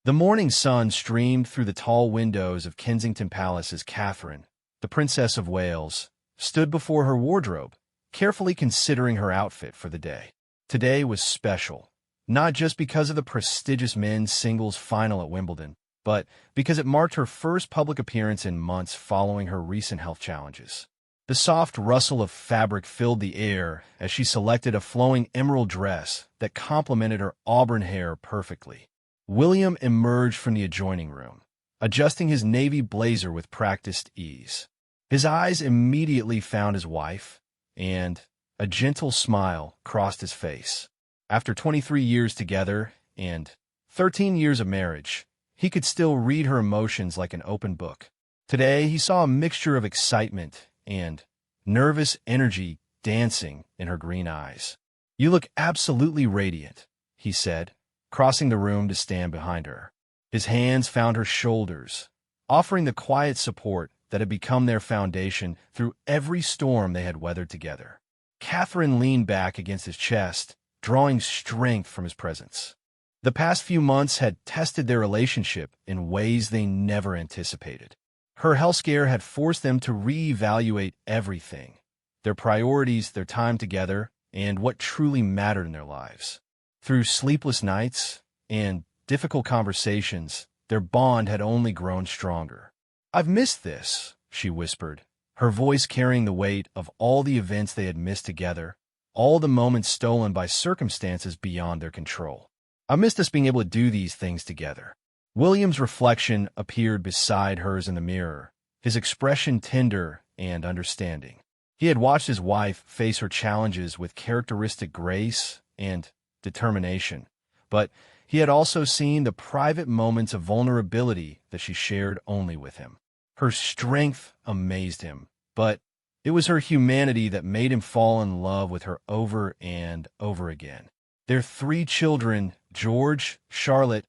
The morning sun streamed through the tall windows of Kensington Palace as Catherine, the Princess of Wales, stood before her wardrobe, carefully considering her outfit for the day. Today was special, not just because of the prestigious men's singles final at Wimbledon, but because it marked her first public appearance in months following her recent health challenges. The soft rustle of fabric filled the air as she selected a flowing emerald dress that complemented her auburn hair perfectly. William emerged from the adjoining room, adjusting his navy blazer with practiced ease. His eyes immediately found his wife, and a gentle smile crossed his face. After 23 years together and 13 years of marriage, he could still read her emotions like an open book. Today, he saw a mixture of excitement and nervous energy dancing in her green eyes. "You look absolutely radiant," he said, crossing the room to stand behind her. His hands found her shoulders, offering the quiet support that had become their foundation through every storm they had weathered together. Catherine leaned back against his chest, drawing strength from his presence. The past few months had tested their relationship in ways they never anticipated. Her health scare had forced them to reevaluate everything: their priorities, their time together, and what truly mattered in their lives. Through sleepless nights and difficult conversations, their bond had only grown stronger. "I've missed this," she whispered, her voice carrying the weight of all the events they had missed together, all the moments stolen by circumstances beyond their control. "I missed us being able to do these things together." William's reflection appeared beside hers in the mirror, his expression tender and understanding. He had watched his wife face her challenges with characteristic grace and determination, but he had also seen the private moments of vulnerability that she shared only with him. Her strength amazed him, but it was her humanity that made him fall in love with her over and over again. Their 3 children, George, Charlotte,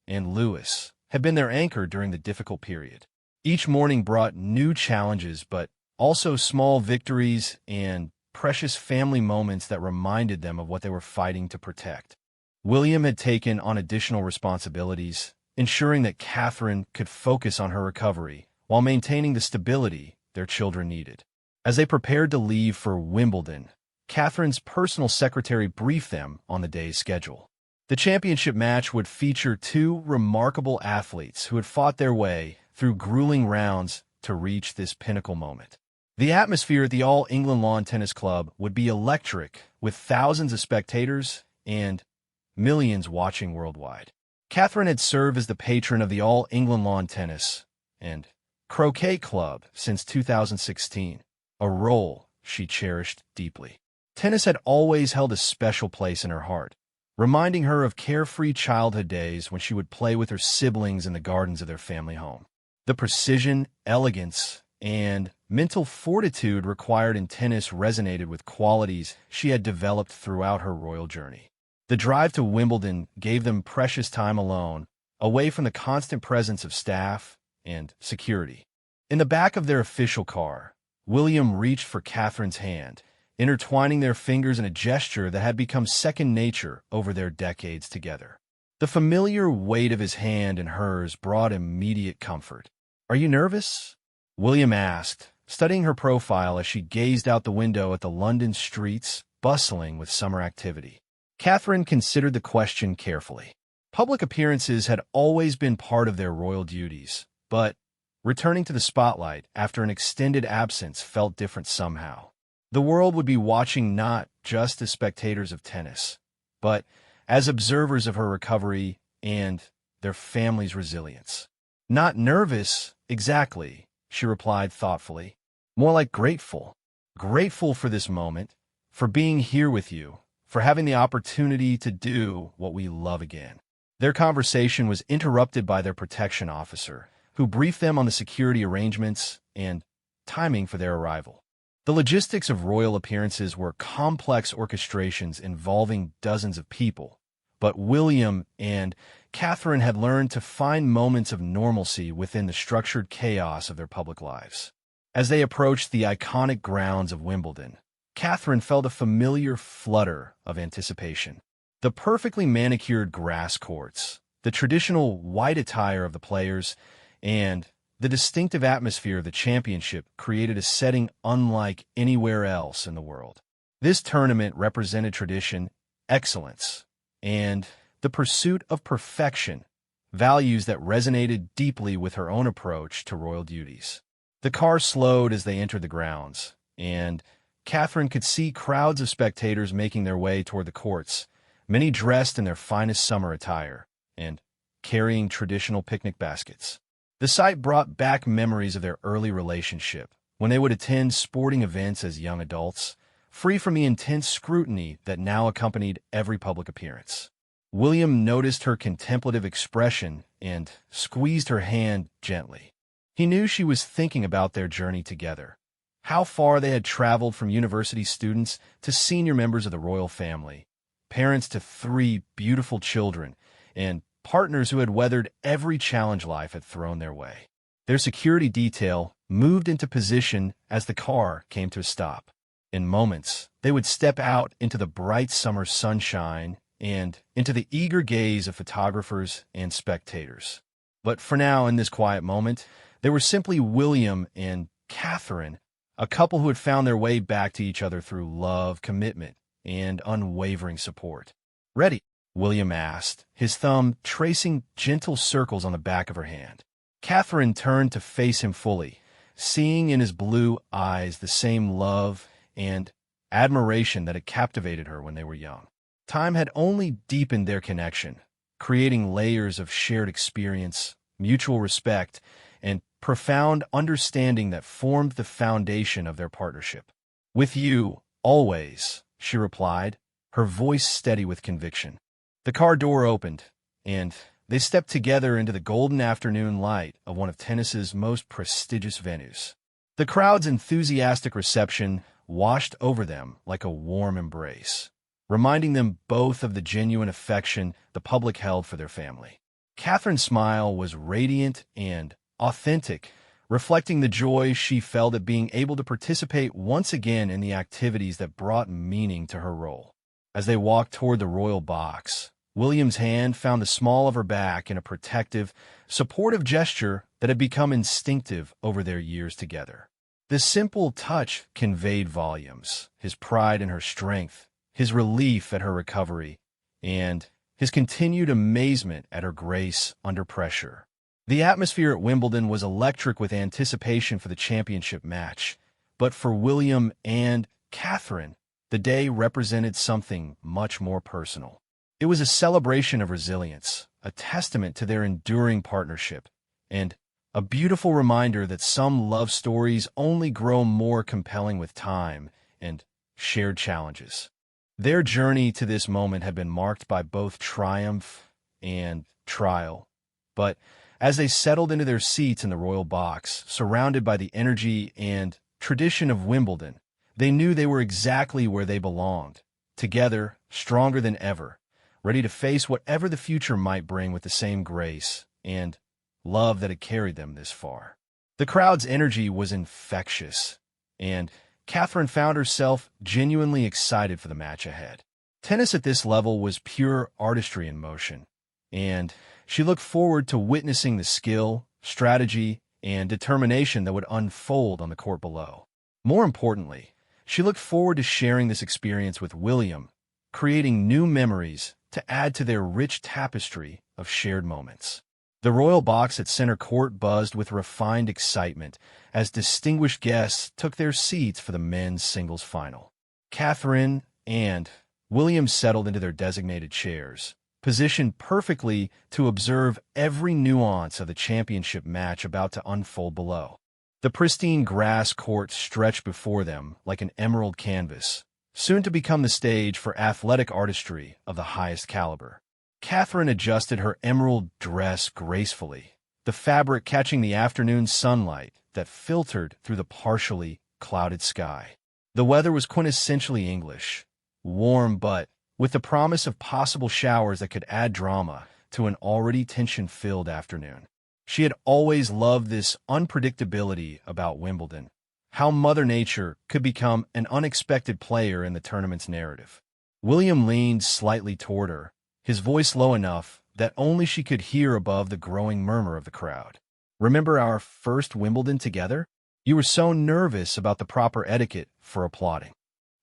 and Louis, had been their anchor during the difficult period. Each morning brought new challenges, but also small victories and precious family moments that reminded them of what they were fighting to protect. William had taken on additional responsibilities, ensuring that Catherine could focus on her recovery while maintaining the stability their children needed. As they prepared to leave for Wimbledon, Catherine's personal secretary briefed them on the day's schedule. The championship match would feature 2 remarkable athletes who had fought their way through grueling rounds to reach this pinnacle moment. The atmosphere at the All England Lawn Tennis Club would be electric, with thousands of spectators and millions watching worldwide. Catherine had served as the patron of the All England Lawn Tennis and Croquet Club since 2016, a role she cherished deeply. Tennis had always held a special place in her heart, reminding her of carefree childhood days when she would play with her siblings in the gardens of their family home. The precision, elegance, and mental fortitude required in tennis resonated with qualities she had developed throughout her royal journey. The drive to Wimbledon gave them precious time alone, away from the constant presence of staff and security. In the back of their official car, William reached for Catherine's hand, intertwining their fingers in a gesture that had become second nature over their decades together. The familiar weight of his hand in hers brought immediate comfort. "Are you nervous?" William asked, studying her profile as she gazed out the window at the London streets bustling with summer activity. Catherine considered the question carefully. Public appearances had always been part of their royal duties, but returning to the spotlight after an extended absence felt different somehow. The world would be watching not just as spectators of tennis, but as observers of her recovery and their family's resilience. "Not nervous, exactly," she replied thoughtfully. "More like grateful. Grateful for this moment, for being here with you, for having the opportunity to do what we love again." Their conversation was interrupted by their protection officer, who briefed them on the security arrangements and timing for their arrival. The logistics of royal appearances were complex orchestrations involving dozens of people, but William and Catherine had learned to find moments of normalcy within the structured chaos of their public lives. As they approached the iconic grounds of Wimbledon, Catherine felt a familiar flutter of anticipation. The perfectly manicured grass courts, The traditional white attire of the players and the distinctive atmosphere of the championship created a setting unlike anywhere else in the world. This tournament represented tradition, excellence, and the pursuit of perfection, values that resonated deeply with her own approach to royal duties. The car slowed as they entered the grounds, and Catherine could see crowds of spectators making their way toward the courts, many dressed in their finest summer attire and carrying traditional picnic baskets. The sight brought back memories of their early relationship, when they would attend sporting events as young adults, free from the intense scrutiny that now accompanied every public appearance. William noticed her contemplative expression and squeezed her hand gently. He knew she was thinking about their journey together, how far they had traveled from university students to senior members of the royal family, parents to 3 beautiful children, and partners who had weathered every challenge life had thrown their way. Their security detail moved into position as the car came to a stop. In moments, they would step out into the bright summer sunshine and into the eager gaze of photographers and spectators. But for now, in this quiet moment, they were simply William and Catherine, a couple who had found their way back to each other through love, commitment, and unwavering support. "Ready?" William asked, his thumb tracing gentle circles on the back of her hand. Catherine turned to face him fully, seeing in his blue eyes the same love and admiration that had captivated her when they were young. Time had only deepened their connection, creating layers of shared experience, mutual respect, and profound understanding that formed the foundation of their partnership. "With you, always," she replied, her voice steady with conviction. The car door opened, and they stepped together into the golden afternoon light of one of tennis's most prestigious venues. The crowd's enthusiastic reception washed over them like a warm embrace, reminding them both of the genuine affection the public held for their family. Catherine's smile was radiant and authentic, reflecting the joy she felt at being able to participate once again in the activities that brought meaning to her role. As they walked toward the royal box, William's hand found the small of her back in a protective, supportive gesture that had become instinctive over their years together. The simple touch conveyed volumes, his pride in her strength, his relief at her recovery, and his continued amazement at her grace under pressure. The atmosphere at Wimbledon was electric with anticipation for the championship match, but for William and Catherine, the day represented something much more personal. It was a celebration of resilience, a testament to their enduring partnership, and a beautiful reminder that some love stories only grow more compelling with time and shared challenges. Their journey to this moment had been marked by both triumph and trial, but as they settled into their seats in the royal box, surrounded by the energy and tradition of Wimbledon, they knew they were exactly where they belonged, together, stronger than ever, ready to face whatever the future might bring with the same grace and love that had carried them this far. The crowd's energy was infectious, and Catherine found herself genuinely excited for the match ahead. Tennis at this level was pure artistry in motion, and she looked forward to witnessing the skill, strategy, and determination that would unfold on the court below. More importantly, she looked forward to sharing this experience with William, creating new memories to add to their rich tapestry of shared moments. The royal box at center court buzzed with refined excitement as distinguished guests took their seats for the men's singles final. Catherine and William settled into their designated chairs, positioned perfectly to observe every nuance of the championship match about to unfold below. The pristine grass court stretched before them like an emerald canvas, soon to become the stage for athletic artistry of the highest caliber. Catherine adjusted her emerald dress gracefully, the fabric catching the afternoon sunlight that filtered through the partially clouded sky. The weather was quintessentially English, warm but with the promise of possible showers that could add drama to an already tension-filled afternoon. She had always loved this unpredictability about Wimbledon, how Mother Nature could become an unexpected player in the tournament's narrative. William leaned slightly toward her, his voice low enough that only she could hear above the growing murmur of the crowd. "Remember our first Wimbledon together? You were so nervous about the proper etiquette for applauding."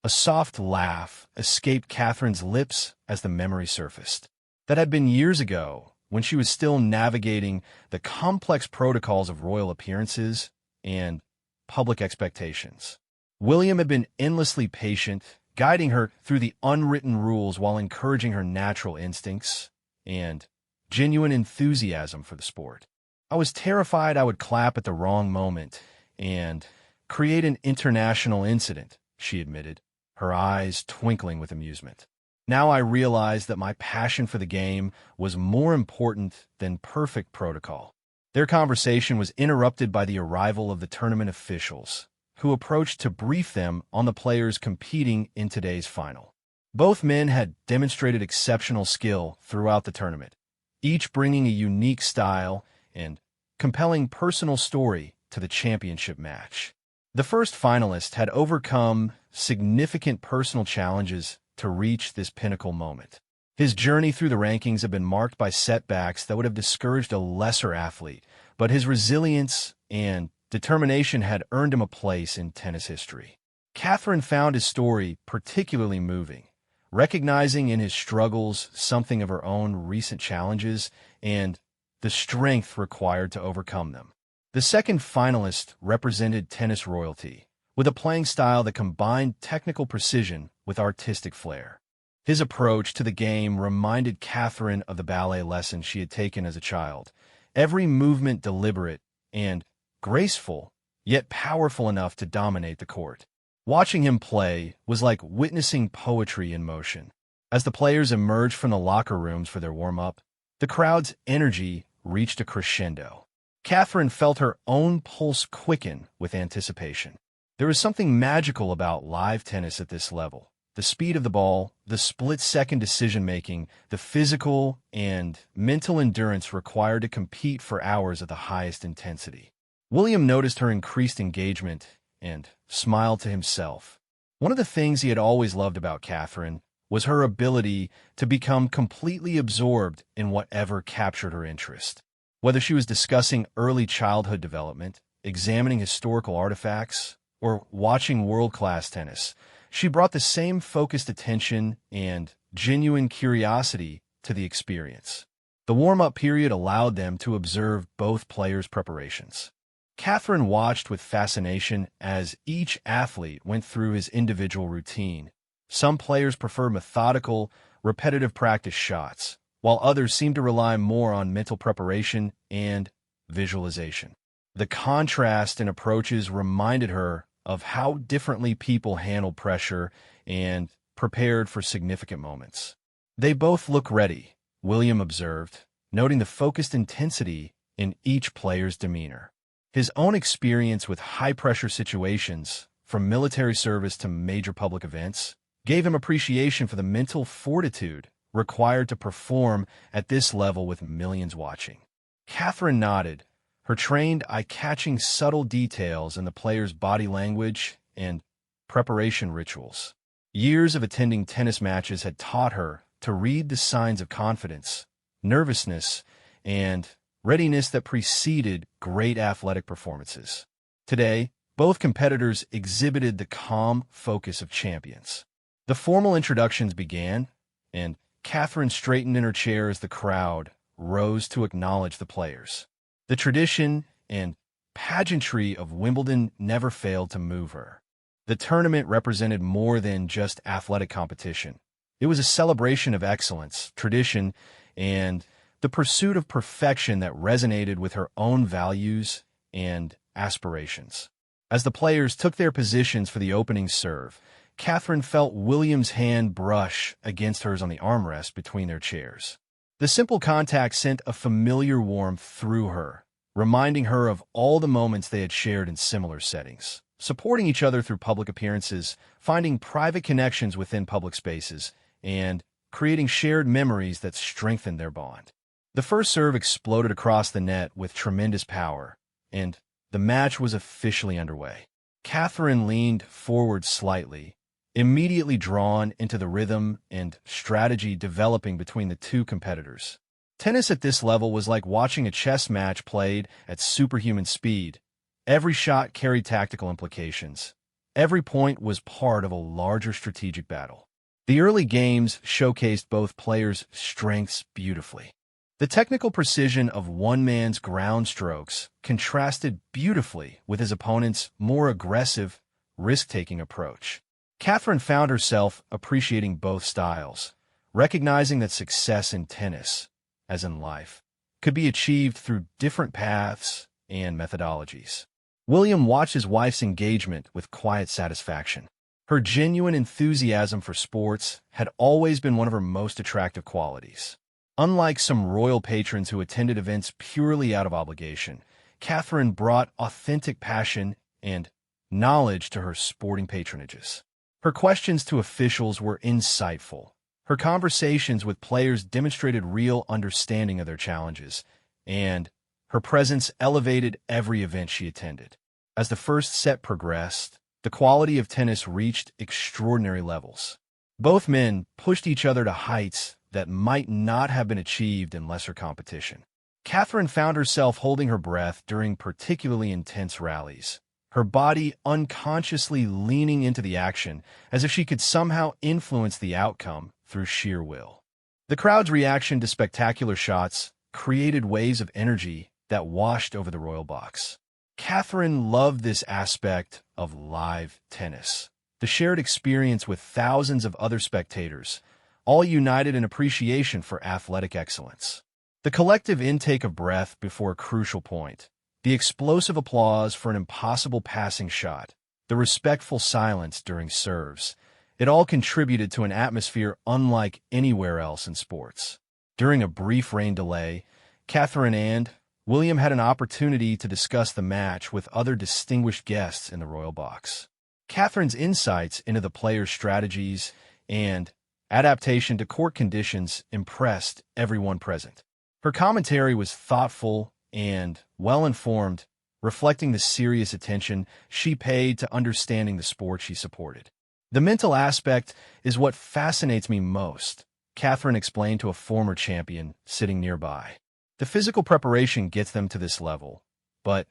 A soft laugh escaped Catherine's lips as the memory surfaced. That had been years ago, when she was still navigating the complex protocols of royal appearances and public expectations. William had been endlessly patient, guiding her through the unwritten rules while encouraging her natural instincts and genuine enthusiasm for the sport. "I was terrified I would clap at the wrong moment and create an international incident," she admitted, her eyes twinkling with amusement. "Now I realize that my passion for the game was more important than perfect protocol." Their conversation was interrupted by the arrival of the tournament officials, who approached to brief them on the players competing in today's final. Both men had demonstrated exceptional skill throughout the tournament, each bringing a unique style and compelling personal story to the championship match. The first finalist had overcome significant personal challenges to reach this pinnacle moment. His journey through the rankings had been marked by setbacks that would have discouraged a lesser athlete, but his resilience and determination had earned him a place in tennis history. Catherine found his story particularly moving, recognizing in his struggles something of her own recent challenges and the strength required to overcome them. The second finalist represented tennis royalty, with a playing style that combined technical precision with artistic flair. His approach to the game reminded Catherine of the ballet lessons she had taken as a child, every movement deliberate and graceful, yet powerful enough to dominate the court. Watching him play was like witnessing poetry in motion. As the players emerged from the locker rooms for their warm-up, the crowd's energy reached a crescendo. Catherine felt her own pulse quicken with anticipation. There was something magical about live tennis at this level. The speed of the ball, the split-second decision-making, the physical and mental endurance required to compete for hours at the highest intensity. William noticed her increased engagement and smiled to himself. One of the things he had always loved about Catherine was her ability to become completely absorbed in whatever captured her interest. Whether she was discussing early childhood development, examining historical artifacts, or watching world-class tennis, she brought the same focused attention and genuine curiosity to the experience. The warm-up period allowed them to observe both players' preparations. Catherine watched with fascination as each athlete went through his individual routine. Some players prefer methodical, repetitive practice shots, while others seem to rely more on mental preparation and visualization. The contrast in approaches reminded her of how differently people handled pressure and prepared for significant moments. "They both look ready," William observed, noting the focused intensity in each player's demeanor. His own experience with high-pressure situations, from military service to major public events, gave him appreciation for the mental fortitude required to perform at this level with millions watching. Catherine nodded, her trained eye catching subtle details in the player's body language and preparation rituals. Years of attending tennis matches had taught her to read the signs of confidence, nervousness, and readiness that preceded great athletic performances. Today, both competitors exhibited the calm focus of champions. The formal introductions began, and Catherine straightened in her chair as the crowd rose to acknowledge the players. The tradition and pageantry of Wimbledon never failed to move her. The tournament represented more than just athletic competition. It was a celebration of excellence, tradition, and the pursuit of perfection that resonated with her own values and aspirations. As the players took their positions for the opening serve, Catherine felt William's hand brush against hers on the armrest between their chairs. The simple contact sent a familiar warmth through her, reminding her of all the moments they had shared in similar settings, supporting each other through public appearances, finding private connections within public spaces, and creating shared memories that strengthened their bond. The first serve exploded across the net with tremendous power, and the match was officially underway. Catherine leaned forward slightly, immediately drawn into the rhythm and strategy developing between the two competitors. Tennis at this level was like watching a chess match played at superhuman speed. Every shot carried tactical implications. Every point was part of a larger strategic battle. The early games showcased both players' strengths beautifully. The technical precision of one man's ground strokes contrasted beautifully with his opponent's more aggressive, risk-taking approach. Catherine found herself appreciating both styles, recognizing that success in tennis, as in life, could be achieved through different paths and methodologies. William watched his wife's engagement with quiet satisfaction. Her genuine enthusiasm for sports had always been one of her most attractive qualities. Unlike some royal patrons who attended events purely out of obligation, Catherine brought authentic passion and knowledge to her sporting patronages. Her questions to officials were insightful. Her conversations with players demonstrated real understanding of their challenges, and her presence elevated every event she attended. As the first set progressed, the quality of tennis reached extraordinary levels. Both men pushed each other to heights that might not have been achieved in lesser competition. Catherine found herself holding her breath during particularly intense rallies, her body unconsciously leaning into the action as if she could somehow influence the outcome through sheer will. The crowd's reaction to spectacular shots created waves of energy that washed over the royal box. Catherine loved this aspect of live tennis, the shared experience with thousands of other spectators, all united in appreciation for athletic excellence. The collective intake of breath before a crucial point, the explosive applause for an impossible passing shot, the respectful silence during serves, it all contributed to an atmosphere unlike anywhere else in sports. During a brief rain delay, Catherine and William had an opportunity to discuss the match with other distinguished guests in the royal box. Catherine's insights into the players' strategies and adaptation to court conditions impressed everyone present. Her commentary was thoughtful and well-informed, reflecting the serious attention she paid to understanding the sport she supported. The mental aspect is what fascinates me most, Catherine explained to a former champion sitting nearby. The physical preparation gets them to this level, but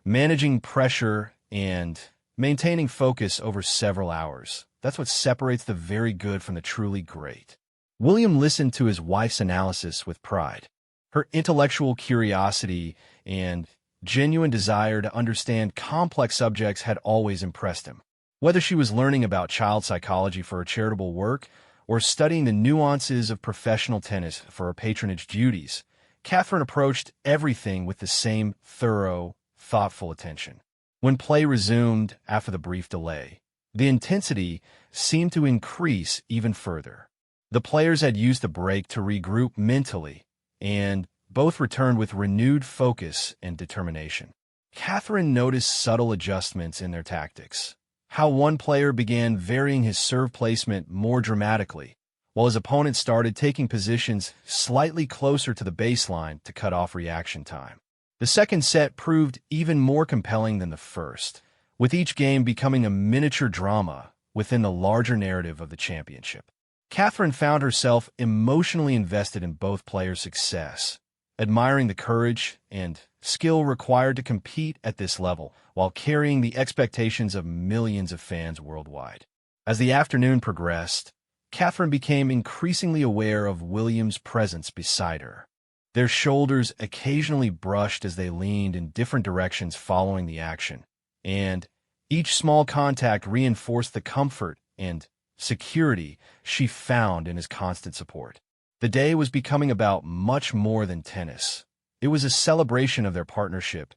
managing pressure and maintaining focus over several hours, that's what separates the very good from the truly great. William listened to his wife's analysis with pride. Her intellectual curiosity and genuine desire to understand complex subjects had always impressed him. Whether she was learning about child psychology for her charitable work or studying the nuances of professional tennis for her patronage duties, Catherine approached everything with the same thorough, thoughtful attention. When play resumed after the brief delay, the intensity seemed to increase even further. The players had used the break to regroup mentally, and both returned with renewed focus and determination. Catherine noticed subtle adjustments in their tactics, how one player began varying his serve placement more dramatically, while his opponent started taking positions slightly closer to the baseline to cut off reaction time. The second set proved even more compelling than the first, with each game becoming a miniature drama within the larger narrative of the championship. Catherine found herself emotionally invested in both players' success, admiring the courage and skill required to compete at this level while carrying the expectations of millions of fans worldwide. As the afternoon progressed, Catherine became increasingly aware of William's presence beside her. Their shoulders occasionally brushed as they leaned in different directions following the action, and each small contact reinforced the comfort and security she found in his constant support. The day was becoming about much more than tennis. It was a celebration of their partnership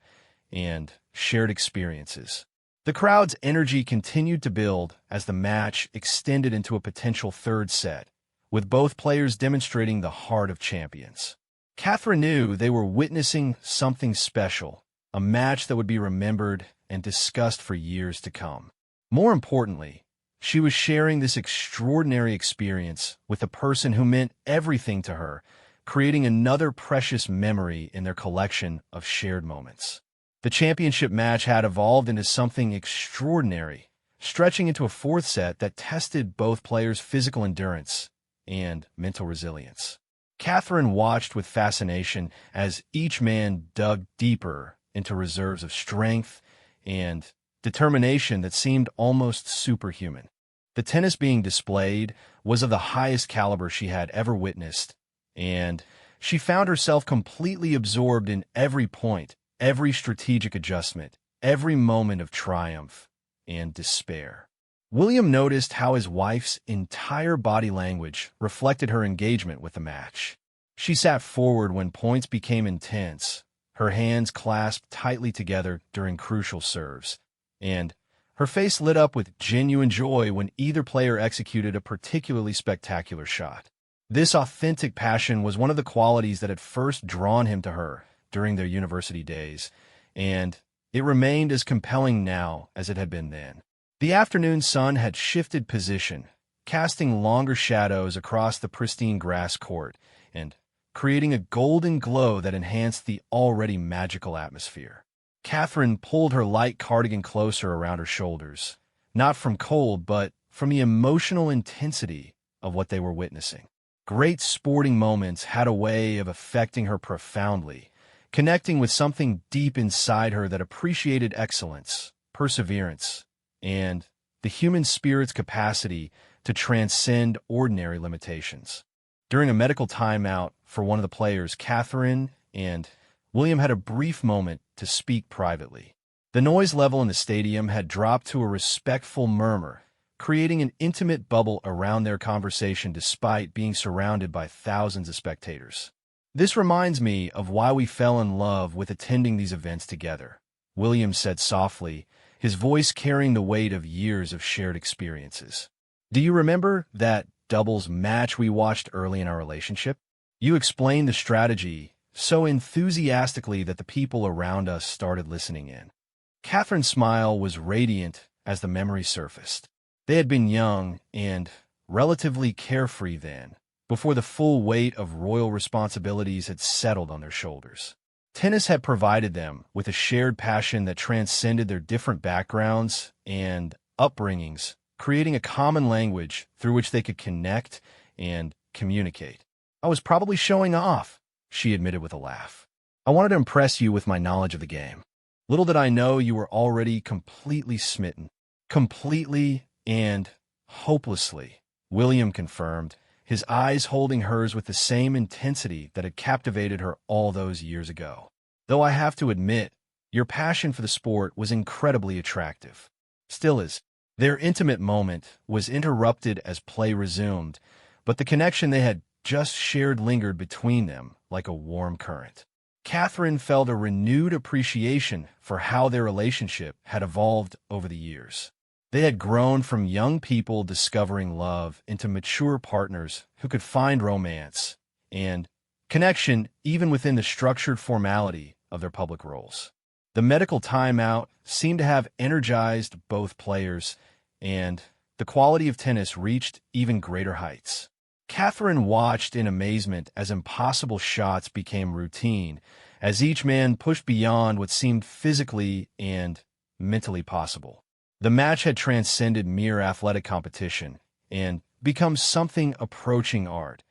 and shared experiences. The crowd's energy continued to build as the match extended into a potential third set, with both players demonstrating the heart of champions. Catherine knew they were witnessing something special, a match that would be remembered and discussed for years to come. More importantly, she was sharing this extraordinary experience with a person who meant everything to her, creating another precious memory in their collection of shared moments. The championship match had evolved into something extraordinary, stretching into a fourth set that tested both players' physical endurance and mental resilience. Catherine watched with fascination as each man dug deeper into reserves of strength and determination that seemed almost superhuman. The tennis being displayed was of the highest caliber she had ever witnessed, and she found herself completely absorbed in every point, every strategic adjustment, every moment of triumph and despair. William noticed how his wife's entire body language reflected her engagement with the match. She sat forward when points became intense, her hands clasped tightly together during crucial serves, and her face lit up with genuine joy when either player executed a particularly spectacular shot. This authentic passion was one of the qualities that had first drawn him to her during their university days, and it remained as compelling now as it had been then. The afternoon sun had shifted position, casting longer shadows across the pristine grass court and creating a golden glow that enhanced the already magical atmosphere. Catherine pulled her light cardigan closer around her shoulders, not from cold, but from the emotional intensity of what they were witnessing. Great sporting moments had a way of affecting her profoundly, connecting with something deep inside her that appreciated excellence, perseverance, and the human spirit's capacity to transcend ordinary limitations. During a medical timeout for one of the players, Catherine and William had a brief moment to speak privately. The noise level in the stadium had dropped to a respectful murmur, creating an intimate bubble around their conversation despite being surrounded by thousands of spectators. "This reminds me of why we fell in love with attending these events together," William said softly, his voice carrying the weight of years of shared experiences. "Do you remember that doubles match we watched early in our relationship? You explained the strategy so enthusiastically that the people around us started listening in." Catherine's smile was radiant as the memory surfaced. They had been young and relatively carefree then, before the full weight of royal responsibilities had settled on their shoulders. Tennis had provided them with a shared passion that transcended their different backgrounds and upbringings, creating a common language through which they could connect and communicate. "I was probably showing off," she admitted with a laugh. "I wanted to impress you with my knowledge of the game. Little did I know you were already completely smitten." "Completely and hopelessly," William confirmed, his eyes holding hers with the same intensity that had captivated her all those years ago. "Though I have to admit, your passion for the sport was incredibly attractive. Still is." Their intimate moment was interrupted as play resumed, but the connection they had just shared lingered between them like a warm current. Catherine felt a renewed appreciation for how their relationship had evolved over the years. They had grown from young people discovering love into mature partners who could find romance and connection even within the structured formality of their public roles. The medical timeout seemed to have energized both players, and the quality of tennis reached even greater heights. Catherine watched in amazement as impossible shots became routine, as each man pushed beyond what seemed physically and mentally possible. The match had transcended mere athletic competition and become something approaching art,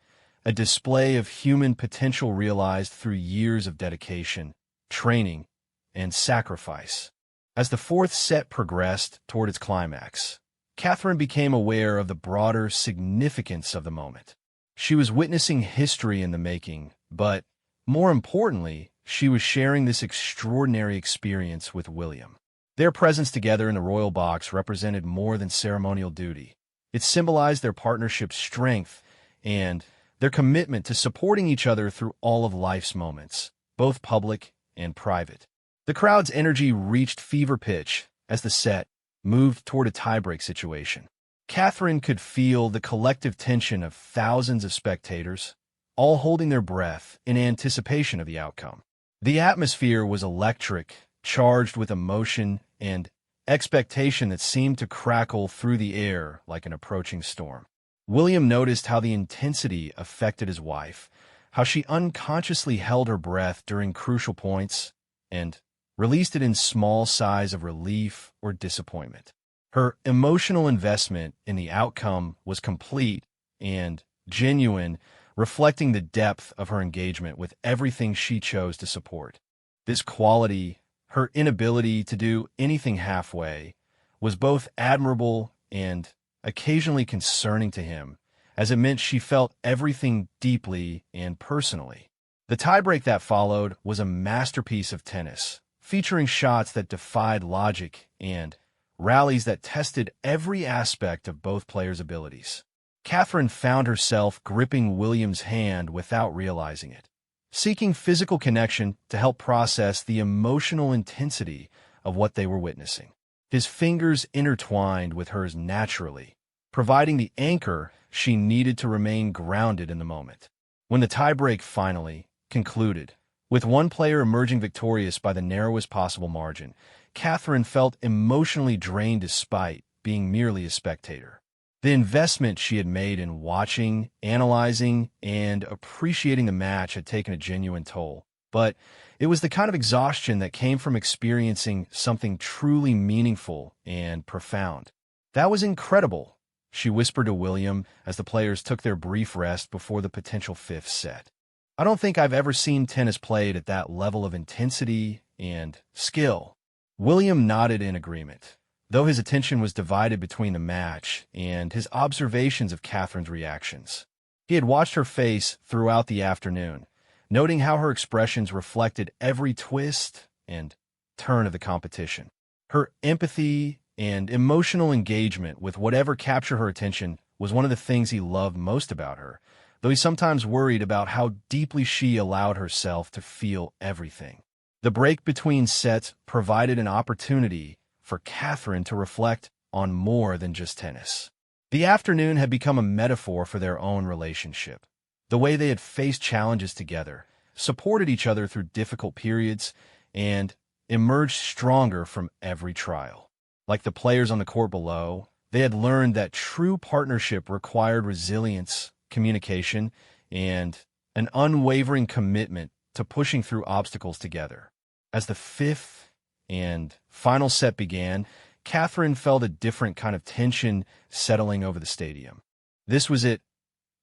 a display of human potential realized through years of dedication, training, and sacrifice. As the fourth set progressed toward its climax, Catherine became aware of the broader significance of the moment. She was witnessing history in the making, but, more importantly, she was sharing this extraordinary experience with William. Their presence together in the royal box represented more than ceremonial duty. It symbolized their partnership's strength and their commitment to supporting each other through all of life's moments, both public and private. The crowd's energy reached fever pitch as the set moved toward a tiebreak situation. Catherine could feel the collective tension of thousands of spectators, all holding their breath in anticipation of the outcome. The atmosphere was electric, charged with emotion and expectation that seemed to crackle through the air like an approaching storm. William noticed how the intensity affected his wife, how she unconsciously held her breath during crucial points and released it in small sighs of relief or disappointment. Her emotional investment in the outcome was complete and genuine, reflecting the depth of her engagement with everything she chose to support. This quality, her inability to do anything halfway, was both admirable and occasionally concerning to him, as it meant she felt everything deeply and personally. The tiebreak that followed was a masterpiece of tennis, featuring shots that defied logic and rallies that tested every aspect of both players' abilities. Catherine found herself gripping Williams' hand without realizing it, seeking physical connection to help process the emotional intensity of what they were witnessing. His fingers intertwined with hers naturally, providing the anchor she needed to remain grounded in the moment. When the tiebreak finally concluded, with one player emerging victorious by the narrowest possible margin, Catherine felt emotionally drained despite being merely a spectator. The investment she had made in watching, analyzing, and appreciating the match had taken a genuine toll, but it was the kind of exhaustion that came from experiencing something truly meaningful and profound. "That was incredible," she whispered to William as the players took their brief rest before the potential fifth set. "I don't think I've ever seen tennis played at that level of intensity and skill." William nodded in agreement, though his attention was divided between the match and his observations of Catherine's reactions. He had watched her face throughout the afternoon, noting how her expressions reflected every twist and turn of the competition. Her empathy and emotional engagement with whatever captured her attention was one of the things he loved most about her, though he sometimes worried about how deeply she allowed herself to feel everything. The break between sets provided an opportunity for Catherine to reflect on more than just tennis. The afternoon had become a metaphor for their own relationship. The way they had faced challenges together, supported each other through difficult periods, and emerged stronger from every trial. Like the players on the court below, they had learned that true partnership required resilience, communication, and an unwavering commitment to pushing through obstacles together. As the fifth and final set began, Catherine felt a different kind of tension settling over the stadium. This was it.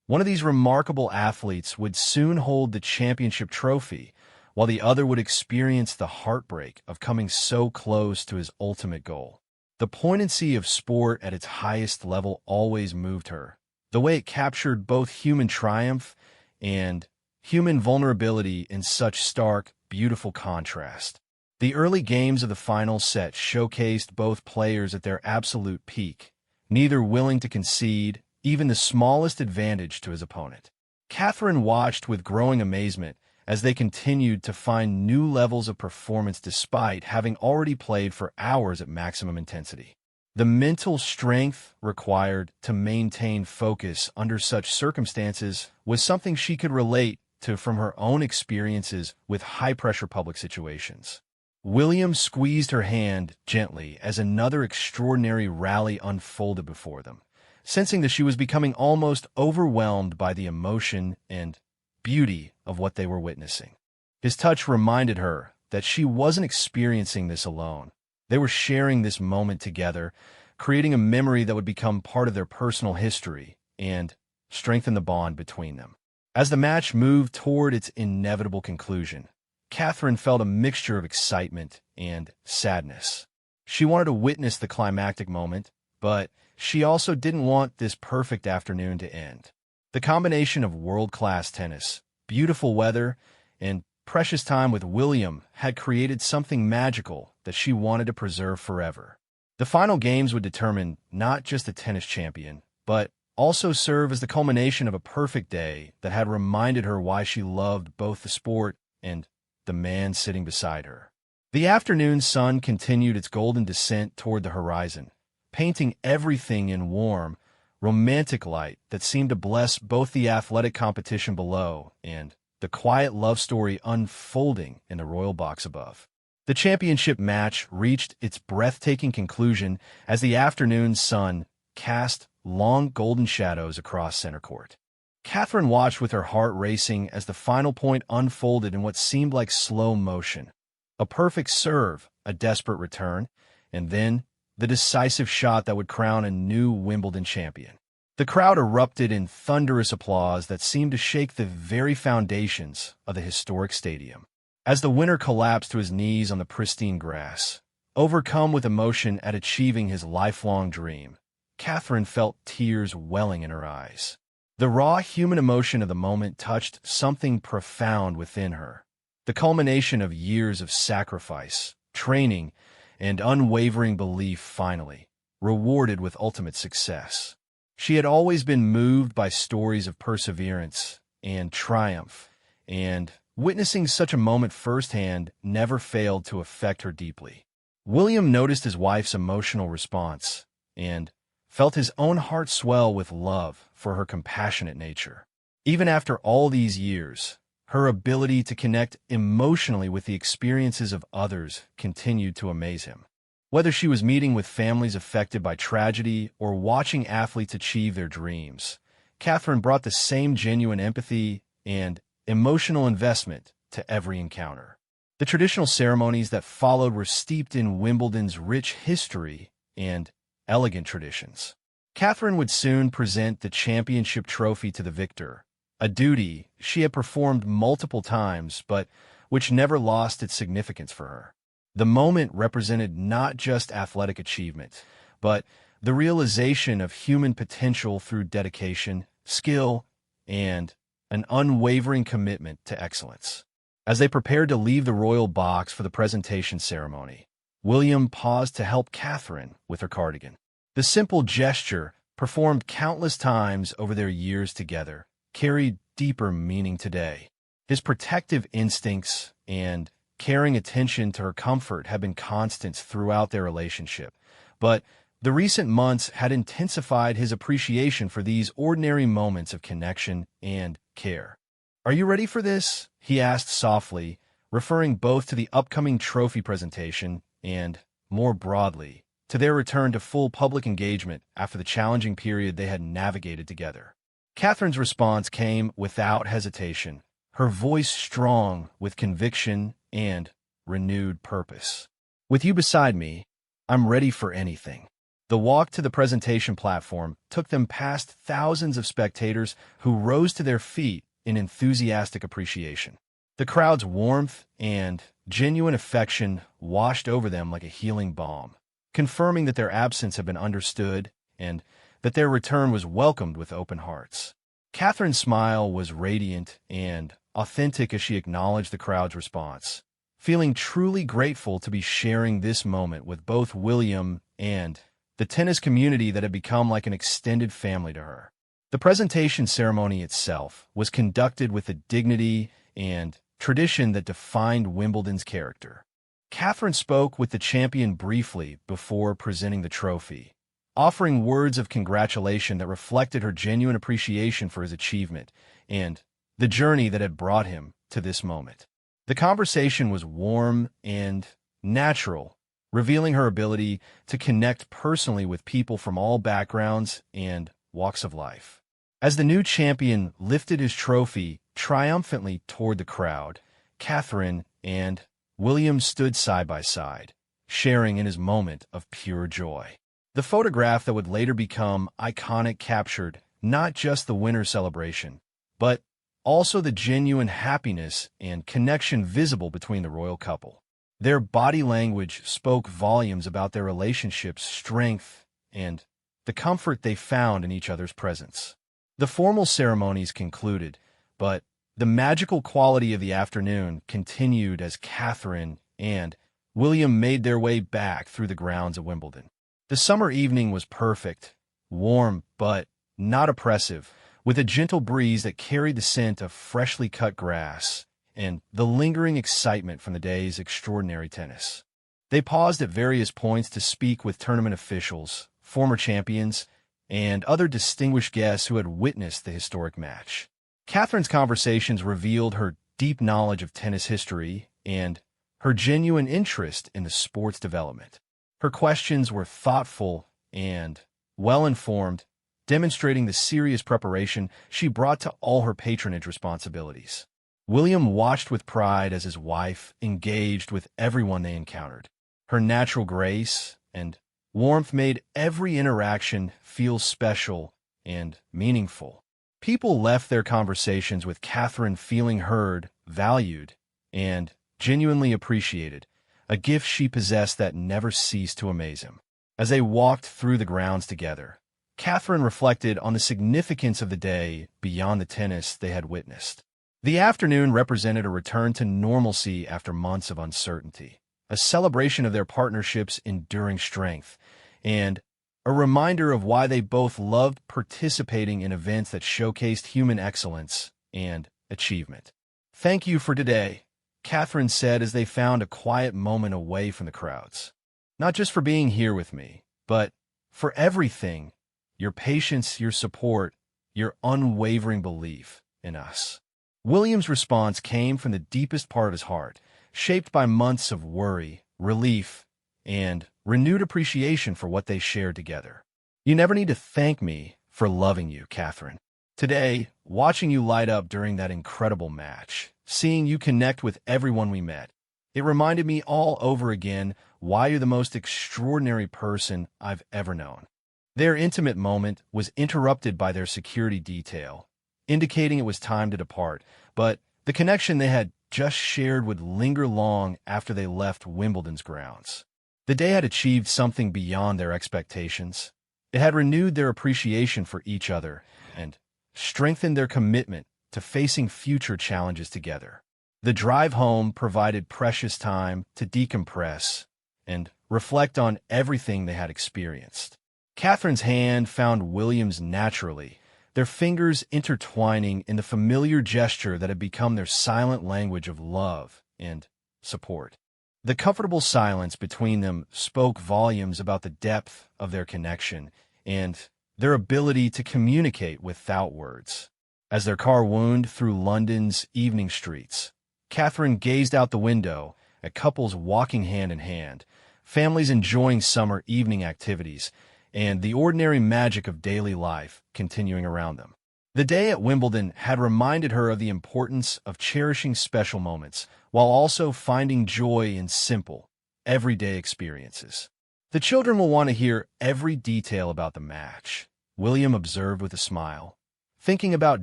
One of these remarkable athletes would soon hold the championship trophy, while the other would experience the heartbreak of coming so close to his ultimate goal. The poignancy of sport at its highest level always moved her, the way it captured both human triumph and human vulnerability in such stark, beautiful contrast. The early games of the final set showcased both players at their absolute peak, neither willing to concede even the smallest advantage to his opponent. Catherine watched with growing amazement as they continued to find new levels of performance despite having already played for hours at maximum intensity. The mental strength required to maintain focus under such circumstances was something she could relate to from her own experiences with high-pressure public situations. William squeezed her hand gently as another extraordinary rally unfolded before them, sensing that she was becoming almost overwhelmed by the emotion and beauty of what they were witnessing. His touch reminded her that she wasn't experiencing this alone. They were sharing this moment together, creating a memory that would become part of their personal history and strengthen the bond between them. As the match moved toward its inevitable conclusion, Catherine felt a mixture of excitement and sadness. She wanted to witness the climactic moment, but she also didn't want this perfect afternoon to end. The combination of world-class tennis, beautiful weather, and precious time with William had created something magical that she wanted to preserve forever. The final games would determine not just the tennis champion, but also serve as the culmination of a perfect day that had reminded her why she loved both the sport and the man sitting beside her. The afternoon sun continued its golden descent toward the horizon, painting everything in warm, romantic light that seemed to bless both the athletic competition below and the quiet love story unfolding in the royal box above. The championship match reached its breathtaking conclusion as the afternoon sun cast long golden shadows across center court. Catherine watched with her heart racing as the final point unfolded in what seemed like slow motion. A perfect serve, a desperate return, and then the decisive shot that would crown a new Wimbledon champion. The The crowd erupted in thunderous applause that seemed to shake the very foundations of the historic stadium. As the winner collapsed to his knees on the pristine grass, overcome with emotion at achieving his lifelong dream, Catherine felt tears welling in her eyes. The raw human emotion of the moment touched something profound within her. The culmination of years of sacrifice, training, and unwavering belief finally, rewarded with ultimate success. She had always been moved by stories of perseverance and triumph, and witnessing such a moment firsthand never failed to affect her deeply. William noticed his wife's emotional response and felt his own heart swell with love for her compassionate nature. Even after all these years, her ability to connect emotionally with the experiences of others continued to amaze him. Whether she was meeting with families affected by tragedy or watching athletes achieve their dreams, Catherine brought the same genuine empathy and emotional investment to every encounter. The traditional ceremonies that followed were steeped in Wimbledon's rich history and elegant traditions. Catherine would soon present the championship trophy to the victor, a duty she had performed multiple times but which never lost its significance for her. The moment represented not just athletic achievement, but the realization of human potential through dedication, skill, and an unwavering commitment to excellence. As they prepared to leave the royal box for the presentation ceremony, William paused to help Catherine with her cardigan. The simple gesture, performed countless times over their years together, carried deeper meaning today. His protective instincts and caring attention to her comfort had been constants throughout their relationship, but the recent months had intensified his appreciation for these ordinary moments of connection and care. "Are you ready for this?" he asked softly, referring both to the upcoming trophy presentation and, more broadly, to their return to full public engagement after the challenging period they had navigated together. Catherine's response came without hesitation, her voice strong with conviction and renewed purpose. "With you beside me, I'm ready for anything." The walk to the presentation platform took them past thousands of spectators who rose to their feet in enthusiastic appreciation. The crowd's warmth and genuine affection washed over them like a healing balm, confirming that their absence had been understood and that their return was welcomed with open hearts. Catherine's smile was radiant and authentic as she acknowledged the crowd's response, feeling truly grateful to be sharing this moment with both William and the tennis community that had become like an extended family to her. The presentation ceremony itself was conducted with the dignity and tradition that defined Wimbledon's character. Catherine spoke with the champion briefly before presenting the trophy, offering words of congratulation that reflected her genuine appreciation for his achievement and the journey that had brought him to this moment. The conversation was warm and natural, revealing her ability to connect personally with people from all backgrounds and walks of life. As the new champion lifted his trophy triumphantly toward the crowd, Catherine and William stood side by side, sharing in his moment of pure joy. The photograph that would later become iconic captured not just the winner's celebration, but also the genuine happiness and connection visible between the royal couple. Their body language spoke volumes about their relationship's strength and the comfort they found in each other's presence. The formal ceremonies concluded, but the magical quality of the afternoon continued as Catherine and William made their way back through the grounds of Wimbledon. The summer evening was perfect, warm but not oppressive, with a gentle breeze that carried the scent of freshly cut grass and the lingering excitement from the day's extraordinary tennis. They paused at various points to speak with tournament officials, former champions, and other distinguished guests who had witnessed the historic match. Catherine's conversations revealed her deep knowledge of tennis history and her genuine interest in the sport's development. Her questions were thoughtful and well-informed, demonstrating the serious preparation she brought to all her patronage responsibilities. William watched with pride as his wife engaged with everyone they encountered. Her natural grace and warmth made every interaction feel special and meaningful. People left their conversations with Catherine feeling heard, valued, and genuinely appreciated, a gift she possessed that never ceased to amaze him. As they walked through the grounds together, Catherine reflected on the significance of the day beyond the tennis they had witnessed. The afternoon represented a return to normalcy after months of uncertainty, a celebration of their partnership's enduring strength, and a reminder of why they both loved participating in events that showcased human excellence and achievement. "Thank you for today," Catherine said as they found a quiet moment away from the crowds. "Not just for being here with me, but for everything, your patience, your support, your unwavering belief in us." William's response came from the deepest part of his heart, shaped by months of worry, relief, and renewed appreciation for what they shared together. "You never need to thank me for loving you, Catherine. Today, watching you light up during that incredible match, seeing you connect with everyone we met, it reminded me all over again why you're the most extraordinary person I've ever known." Their intimate moment was interrupted by their security detail, indicating it was time to depart, but the connection they had just shared would linger long after they left Wimbledon's grounds. The day had achieved something beyond their expectations. It had renewed their appreciation for each other and strengthened their commitment to facing future challenges together. The drive home provided precious time to decompress and reflect on everything they had experienced. Catherine's hand found William's naturally, their fingers intertwining in the familiar gesture that had become their silent language of love and support. The comfortable silence between them spoke volumes about the depth of their connection and their ability to communicate without words. As their car wound through London's evening streets, Catherine gazed out the window at couples walking hand in hand, families enjoying summer evening activities, and the ordinary magic of daily life continuing around them. The day at Wimbledon had reminded her of the importance of cherishing special moments, while also finding joy in simple, everyday experiences. "The children will want to hear every detail about the match," William observed with a smile, thinking about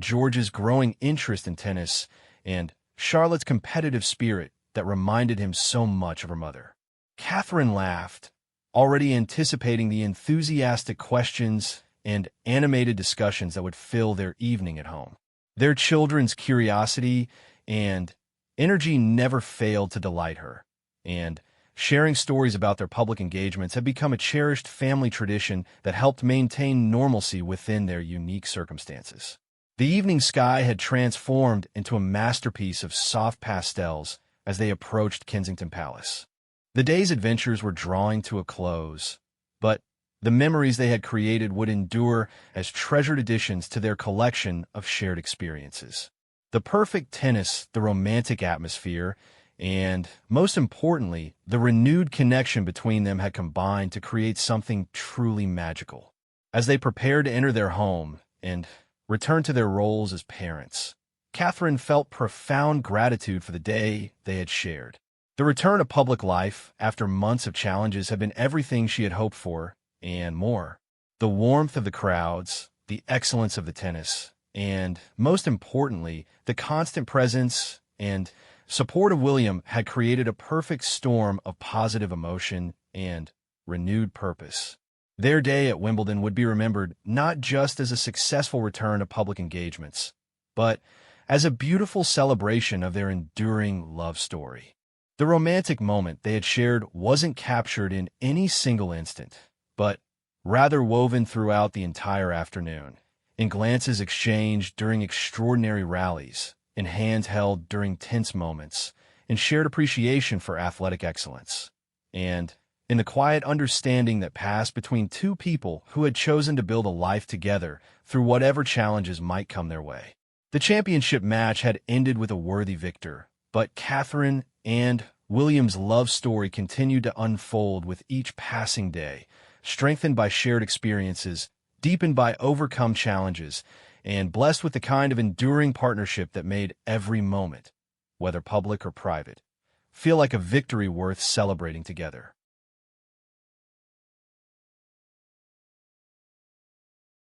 George's growing interest in tennis and Charlotte's competitive spirit that reminded him so much of her mother. Catherine laughed, already anticipating the enthusiastic questions and animated discussions that would fill their evening at home. Their children's curiosity and energy never failed to delight her, and sharing stories about their public engagements had become a cherished family tradition that helped maintain normalcy within their unique circumstances. The evening sky had transformed into a masterpiece of soft pastels as they approached Kensington Palace. The day's adventures were drawing to a close, but the memories they had created would endure as treasured additions to their collection of shared experiences. The perfect tennis, the romantic atmosphere, and, most importantly, the renewed connection between them had combined to create something truly magical. As they prepared to enter their home and return to their roles as parents, Catherine felt profound gratitude for the day they had shared. The return to public life after months of challenges had been everything she had hoped for, and more. The warmth of the crowds, the excellence of the tennis, and, most importantly, the constant presence and support of William had created a perfect storm of positive emotion and renewed purpose. Their day at Wimbledon would be remembered not just as a successful return to public engagements, but as a beautiful celebration of their enduring love story. The romantic moment they had shared wasn't captured in any single instant, but rather woven throughout the entire afternoon, in glances exchanged during extraordinary rallies, in hands held during tense moments, in shared appreciation for athletic excellence, and in the quiet understanding that passed between two people who had chosen to build a life together through whatever challenges might come their way. The championship match had ended with a worthy victor, but Catherine and William's love story continued to unfold with each passing day, strengthened by shared experiences, deepened by overcome challenges, and blessed with the kind of enduring partnership that made every moment, whether public or private, feel like a victory worth celebrating together.